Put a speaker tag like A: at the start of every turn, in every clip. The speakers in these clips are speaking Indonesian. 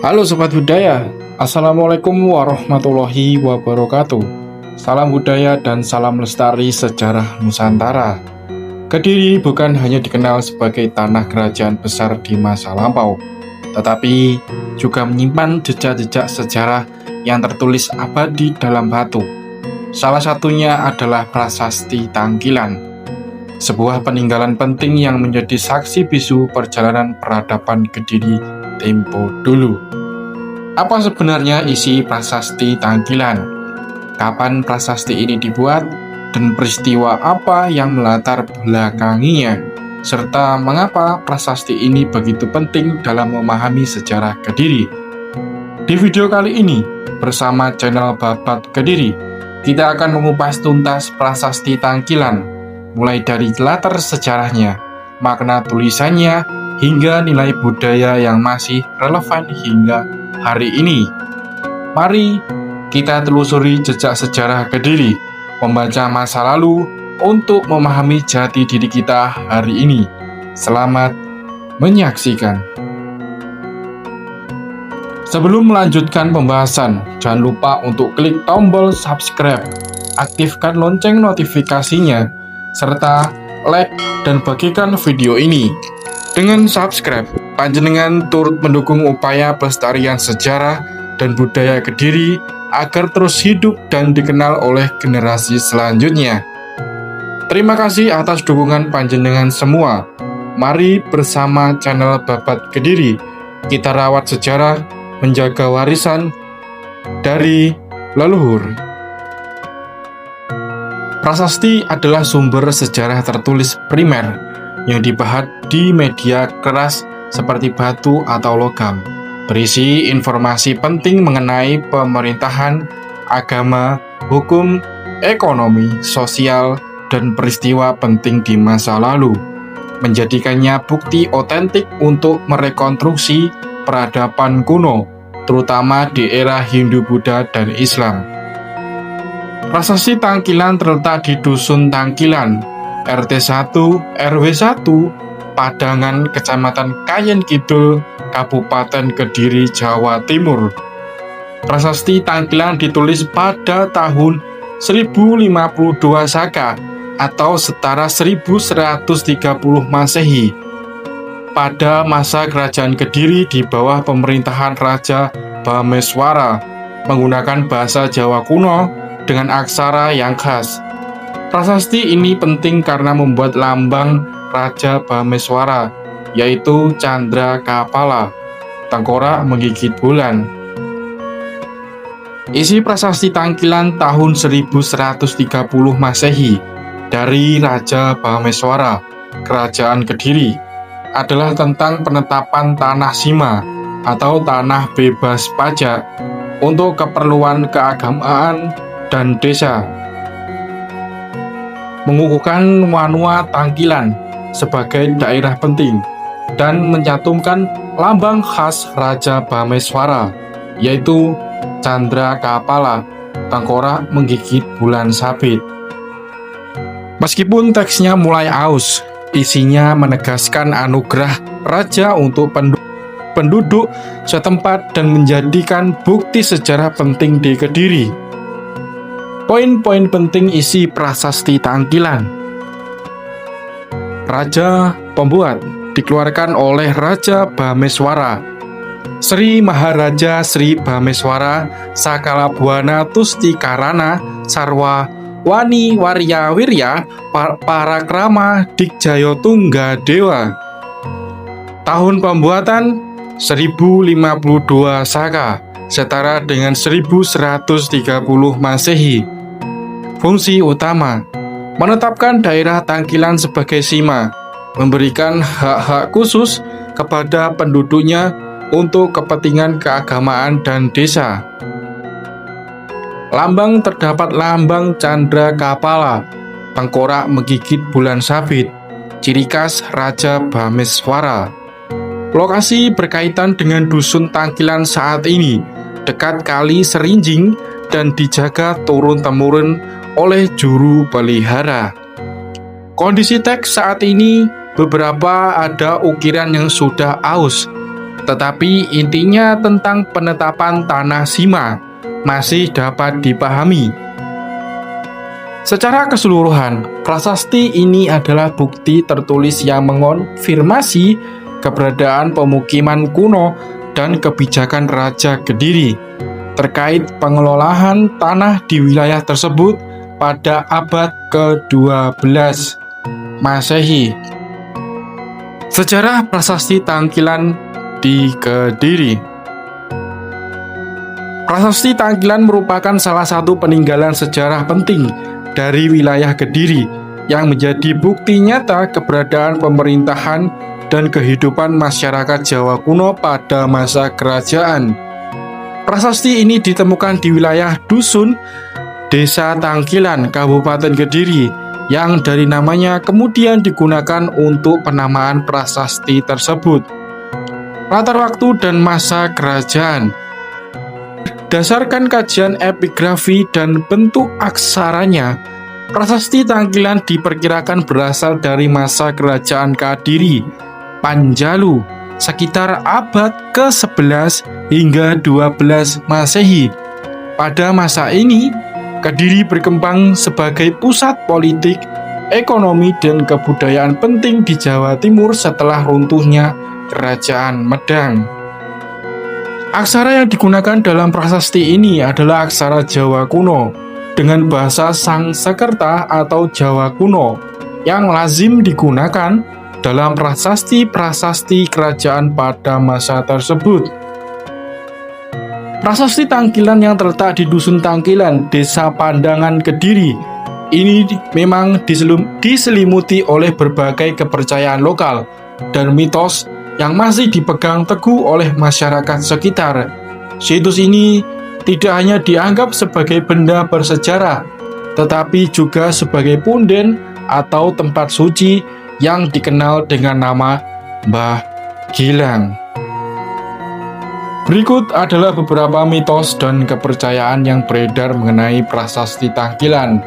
A: Halo Sobat Budaya, Assalamualaikum warahmatullahi wabarakatuh. Salam budaya dan salam lestari sejarah Nusantara. Kediri bukan hanya dikenal sebagai tanah kerajaan besar di masa lampau, tetapi juga menyimpan jejak-jejak sejarah yang tertulis abadi dalam batu. Salah satunya adalah Prasasti Tangkilan, sebuah peninggalan penting yang menjadi saksi bisu perjalanan peradaban Kediri tempo dulu. Apa sebenarnya isi Prasasti Tangkilan? Kapan prasasti ini dibuat? Dan peristiwa apa yang melatar belakanginya? Serta mengapa prasasti ini begitu penting dalam memahami sejarah Kediri? Di video kali ini, bersama channel Babat Kediri, kita akan mengupas tuntas Prasasti Tangkilan, mulai dari latar sejarahnya, makna tulisannya, hingga nilai budaya yang masih relevan hingga hari ini. Mari kita telusuri jejak sejarah Kediri, membaca masa lalu untuk memahami jati diri kita hari ini. Selamat menyaksikan. Sebelum melanjutkan pembahasan, jangan lupa untuk klik tombol subscribe, aktifkan lonceng notifikasinya, serta like dan bagikan video ini. Dengan subscribe, panjenengan turut mendukung upaya pelestarian sejarah dan budaya Kediri agar terus hidup dan dikenal oleh generasi selanjutnya. Terima kasih atas dukungan panjenengan semua. Mari bersama channel Babat Kediri, kita rawat sejarah, menjaga warisan dari leluhur. Prasasti adalah sumber sejarah tertulis primer yang dibahas di media keras seperti batu atau logam, berisi informasi penting mengenai pemerintahan, agama, hukum, ekonomi, sosial, dan peristiwa penting di masa lalu, menjadikannya bukti otentik untuk merekonstruksi peradaban kuno, terutama di era Hindu-Buddha dan Islam. Prasasti Tangkilan terletak di Dusun Tangkilan, RT 1 RW 1, Padangan, Kecamatan Kayen Kidul, Kabupaten Kediri, Jawa Timur. Prasasti Tangkilan ditulis pada tahun 1052 Saka atau setara 1130 Masehi, pada masa kerajaan Kediri di bawah pemerintahan Raja Bhameswara, menggunakan bahasa Jawa kuno dengan aksara yang khas. Prasasti ini penting karena membuat lambang Raja Bhameswara, yaitu Candra Kapala, tengkorak menggigit bulan. Isi Prasasti Tangkilan tahun 1130 Masehi dari Raja Bhameswara, Kerajaan Kediri, adalah tentang penetapan tanah sima atau tanah bebas pajak untuk keperluan keagamaan dan desa, mengukuhkan Wanua Tangkilan sebagai daerah penting, dan mencantumkan lambang khas Raja Bhameswara, yaitu Candra Kapala, tengkorak menggigit bulan sabit. Meskipun teksnya mulai aus, isinya menegaskan anugerah raja untuk penduduk setempat dan menjadikan bukti sejarah penting di Kediri. Poin-poin penting isi Prasasti Tangkilan. Raja Pembuat dikeluarkan oleh Raja Bhameswara, Sri Maharaja Sri Bhameswara Sakalabuana Tusti Karana Sarwa Wani Warya Wirya Parakrama Dikjaya Tungga Dewa. Tahun pembuatan 1052 Saka, setara dengan 1130 Masehi. Fungsi utama: menetapkan daerah Tangkilan sebagai sima, memberikan hak-hak khusus kepada penduduknya untuk kepentingan keagamaan dan desa. Lambang: terdapat lambang Candra Kapala, tengkorak menggigit bulan sabit, ciri khas Raja Bhameswara. Lokasi berkaitan dengan Dusun Tangkilan saat ini, dekat Kali Serinjing, dan dijaga turun-temurun oleh juru pelihara. Kondisi teks saat ini, beberapa ada ukiran yang sudah aus, tetapi intinya tentang penetapan tanah Sima masih dapat dipahami. Secara keseluruhan, prasasti ini adalah bukti tertulis yang mengonfirmasi keberadaan pemukiman kuno dan kebijakan Raja Kediri terkait pengelolaan tanah di wilayah tersebut pada abad ke-12 Masehi. Sejarah prasasti Tangkilan di Kediri. Prasasti Tangkilan merupakan salah satu peninggalan sejarah penting dari wilayah Kediri yang menjadi bukti nyata keberadaan pemerintahan dan kehidupan masyarakat Jawa kuno pada masa kerajaan. Prasasti ini ditemukan di wilayah Dusun, Desa Tangkilan, Kabupaten Kediri, yang dari namanya kemudian digunakan untuk penamaan prasasti tersebut. Latar waktu dan masa kerajaan. Berdasarkan kajian epigrafi dan bentuk aksaranya, prasasti Tangkilan diperkirakan berasal dari masa kerajaan Kadiri, Panjalu, sekitar abad ke-11 hingga 12 Masehi. Pada masa ini, Kediri berkembang sebagai pusat politik, ekonomi, dan kebudayaan penting di Jawa Timur setelah runtuhnya Kerajaan Medang. Aksara yang digunakan dalam prasasti ini adalah aksara Jawa kuno dengan bahasa Sangsekerta atau Jawa kuno yang lazim digunakan dalam prasasti-prasasti kerajaan pada masa tersebut. Prasasti Tangkilan yang terletak di Dusun Tangkilan, Desa Pandangan, Kediri, ini memang diselimuti oleh berbagai kepercayaan lokal dan mitos yang masih dipegang teguh oleh masyarakat sekitar. Situs ini tidak hanya dianggap sebagai benda bersejarah, tetapi juga sebagai punden atau tempat suci yang dikenal dengan nama Mbah Gilang. Berikut adalah beberapa mitos dan kepercayaan yang beredar mengenai prasasti Tangkilan.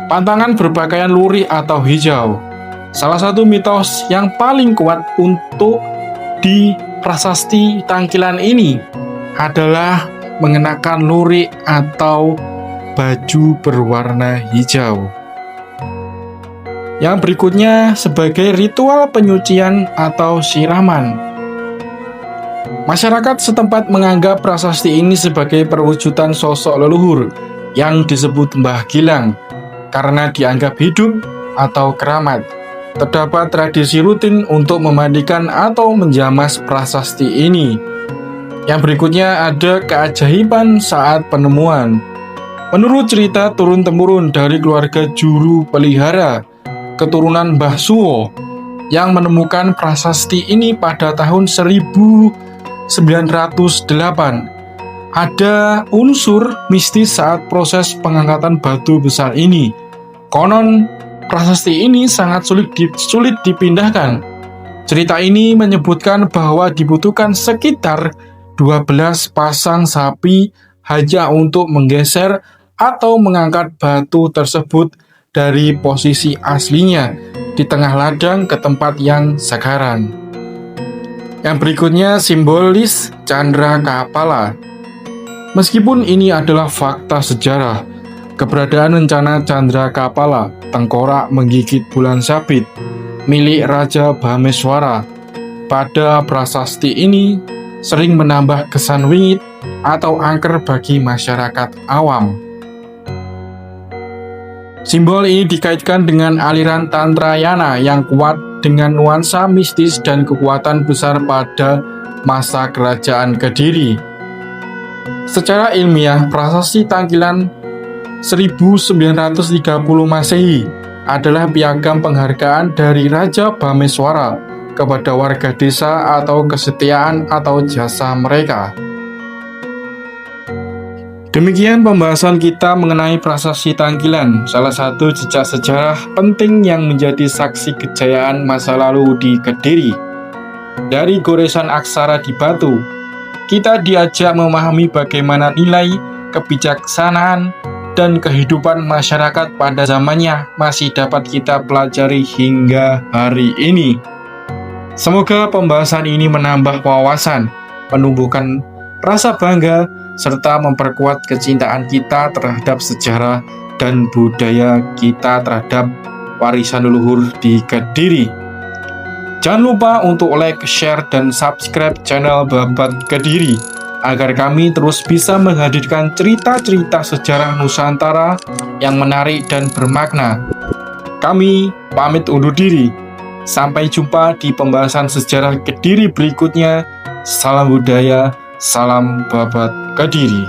A: Pantangan berpakaian lurik atau hijau. Salah satu mitos yang paling kuat untuk di prasasti Tangkilan ini adalah mengenakan lurik atau baju berwarna hijau. Yang berikutnya sebagai ritual penyucian atau siraman. Masyarakat setempat menganggap prasasti ini sebagai perwujudan sosok leluhur yang disebut Mbah Gilang karena dianggap hidup atau keramat. Terdapat tradisi rutin untuk memandikan atau menjamas prasasti ini. Yang berikutnya ada keajaiban saat penemuan. Menurut cerita turun-temurun dari keluarga juru pelihara, keturunan Mbah Suwo, yang menemukan prasasti ini pada tahun 1908. Ada unsur mistis saat proses pengangkatan batu besar ini. Konon, prasasti ini sangat sulit dipindahkan. Cerita ini menyebutkan bahwa dibutuhkan sekitar 12 pasang sapi hanya untuk menggeser atau mengangkat batu tersebut dari posisi aslinya di tengah ladang ke tempat yang sekarang. Yang berikutnya simbolis Candra Kapala. Meskipun ini adalah fakta sejarah, keberadaan rencana Candra Kapala, tengkorak menggigit bulan sabit, milik Raja Bhameswara, pada prasasti ini sering menambah kesan wingit atau angker bagi masyarakat awam. Simbol ini dikaitkan dengan aliran Tantrayana yang kuat dengan nuansa mistis dan kekuatan besar pada masa kerajaan Kediri. Secara ilmiah, prasasti Tangkilan 1930 Masehi adalah piagam penghargaan dari Raja Bhameswara kepada warga desa atau kesetiaan atau jasa mereka. Demikian pembahasan kita mengenai prasasti Tangkilan, salah satu jejak sejarah penting yang menjadi saksi kejayaan masa lalu di Kediri. Dari goresan aksara di batu, kita diajak memahami bagaimana nilai, kebijaksanaan, dan kehidupan masyarakat pada zamannya masih dapat kita pelajari hingga hari ini. Semoga pembahasan ini menambah wawasan, menumbuhkan rasa bangga, serta memperkuat kecintaan kita terhadap sejarah dan budaya kita terhadap warisan leluhur di Kediri. Jangan lupa untuk like, share, dan subscribe channel Babat Kediri agar kami terus bisa menghadirkan cerita-cerita sejarah Nusantara yang menarik dan bermakna. Kami pamit undur diri. Sampai jumpa di pembahasan sejarah Kediri berikutnya. Salam budaya, salam Babat Kediri.